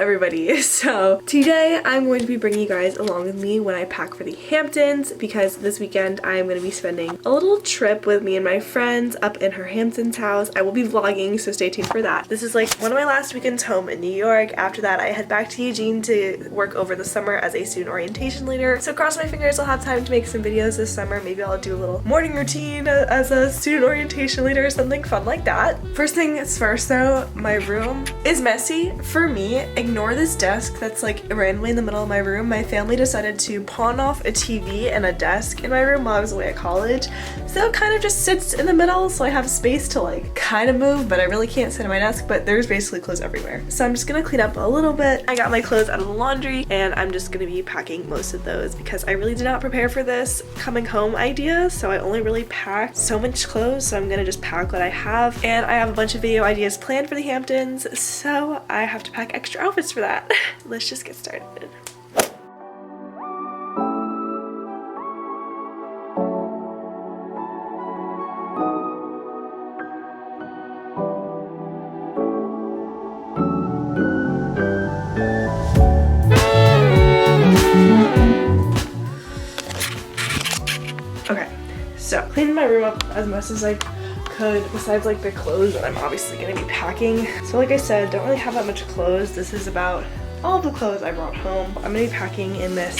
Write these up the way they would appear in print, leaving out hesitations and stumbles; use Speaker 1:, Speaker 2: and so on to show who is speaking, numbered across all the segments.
Speaker 1: everybody. So today I'm going to be bringing you guys along with me when I pack for the Hamptons, because this weekend I am going to be spending a little trip with me and my friends up in her Hamptons house. I will be vlogging, so stay tuned for that. This is like one of my last weekends home in New York. After that I head back to Eugene to work over the summer as a student orientation leader. So cross my fingers I'll have time to make some videos this summer. Maybe I'll do a little morning routine as a student orientation leader or something fun like that. First things first though, my room is messy. For me, ignore this desk that's like randomly in the middle of my room. My family decided to pawn off a TV and a desk in my room while I was away at college. So it kind of just sits in the middle, so I have space to like kind of move, but I really can't sit at my desk, but there's basically clothes everywhere. So I'm just gonna clean up a little bit. I got my clothes out of the laundry and I'm just gonna be packing most of those because I really did not prepare for this coming home idea. So I only really packed so much clothes, so I'm gonna just pack what I have. And I have a bunch of video ideas planned for the Hamptons, so I have to pack extra outfits for that. Let's just get started. Okay, so cleaning my room up as much as I could, besides like the clothes that I'm obviously going to be packing. So like I said, don't really have that much clothes. This is about all of the clothes I brought home. I'm going to be packing in this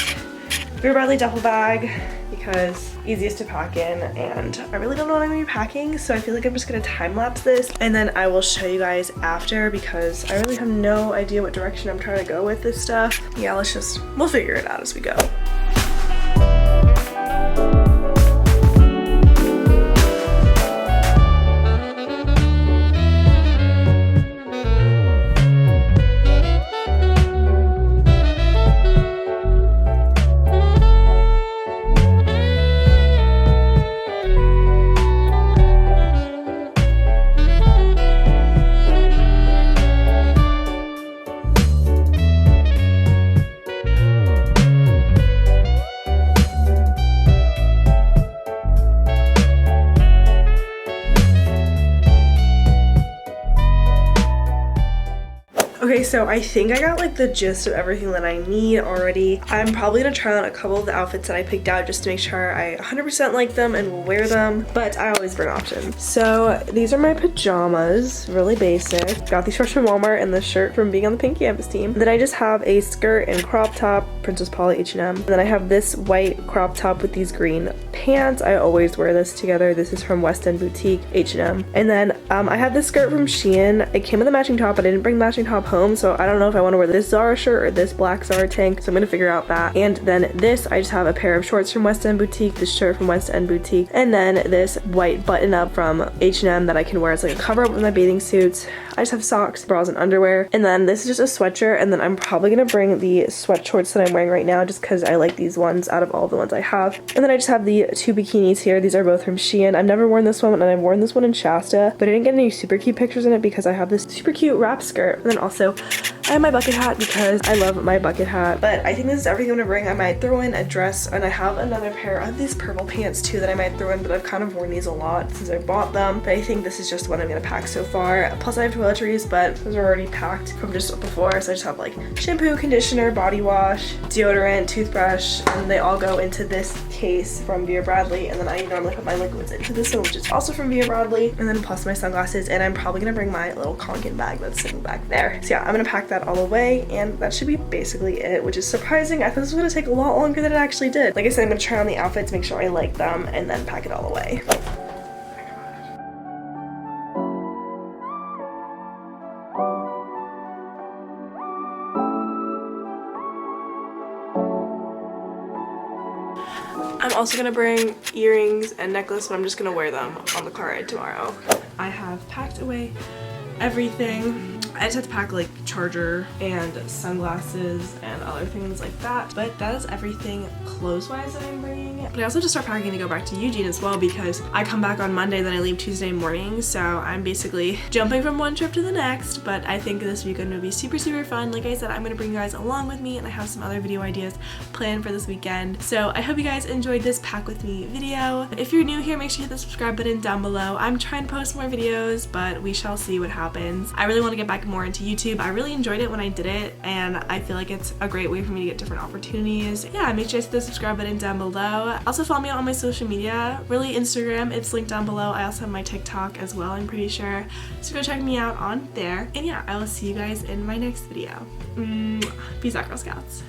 Speaker 1: Vera Bradley duffel bag because easiest to pack in, and I really don't know what I'm going to be packing, so I feel like I'm just going to time-lapse this and then I will show you guys after because I really have no idea what direction I'm trying to go with this stuff. Yeah, we'll figure it out as we go. Okay, so I think I got like the gist of everything that I need already. I'm probably gonna try on a couple of the outfits that I picked out just to make sure I 100% like them and will wear them, but I always bring options. So these are my pajamas, really basic. Got these shorts from Walmart and this shirt from being on the Pink Campus team. Then I just have a skirt and crop top, Princess Polly H&M. And then I have this white crop top with these green pants. I always wear this together. This is from West End Boutique, H&M. And then I have this skirt from Shein. It came with a matching top, but I didn't bring the matching top home, so I don't know if I want to wear this Zara shirt or this black Zara tank, so I'm gonna figure out that. And then this, I just have a pair of shorts from West End Boutique, this shirt from West End Boutique, and then this white button up from H&M that I can wear as like a cover up with my bathing suits. I just have socks, bras, and underwear. And then this is just a sweatshirt, and then I'm probably gonna bring the sweat shorts that I'm wearing right now just because I like these ones out of all the ones I have. And then I just have the two bikinis here. These are both from Shein. I've never worn this one, and I've worn this one in Shasta, but I didn't get any super cute pictures in it because I have this super cute wrap skirt. And then also I have my bucket hat because I love my bucket hat. But I think this is everything I'm gonna bring. I might throw in a dress, and I have another pair of these purple pants too that I might throw in, but I've kind of worn these a lot since I bought them. But I think this is just what I'm gonna pack so far. Plus I have toiletries, but those are already packed from just before, so I just have like shampoo, conditioner, body wash, deodorant, toothbrush, and they all go into this case from Vera Bradley. And then I normally put my liquids into this one, which is also from Vera Bradley, and then plus my sunglasses. And I'm probably gonna bring my little Kangen bag that's sitting back there. So yeah, I'm gonna pack that all away, and that should be basically it, which is surprising. I thought this was gonna take a lot longer than it actually did. Like I said, I'm gonna try on the outfits, make sure I like them, and then pack it all away. I'm also gonna bring earrings and necklace, but I'm just gonna wear them on the car ride tomorrow. I have packed away everything. I just had to pack like charger and sunglasses and other things like that, but that is everything clothes-wise that I'm bringing. But I also just start packing to go back to Eugene as well because I come back on Monday, then I leave Tuesday morning, so I'm basically jumping from one trip to the next. But I think this weekend will be super fun. Like I said, I'm gonna bring you guys along with me, and I have some other video ideas planned for this weekend. So I hope you guys enjoyed this pack with me video. If you're new here, make sure you hit the subscribe button down below. I'm trying to post more videos, but we shall see what happens. I really want to get back more into YouTube. I really enjoyed it when I did it, and I feel like it's a great way for me to get different opportunities. Yeah, make sure to hit the subscribe button down below. Also follow me on my social media, really Instagram, it's linked down below. I also have my TikTok as well, I'm pretty sure. So go check me out on there. And yeah, I will see you guys in my next video. Peace out, Girl Scouts.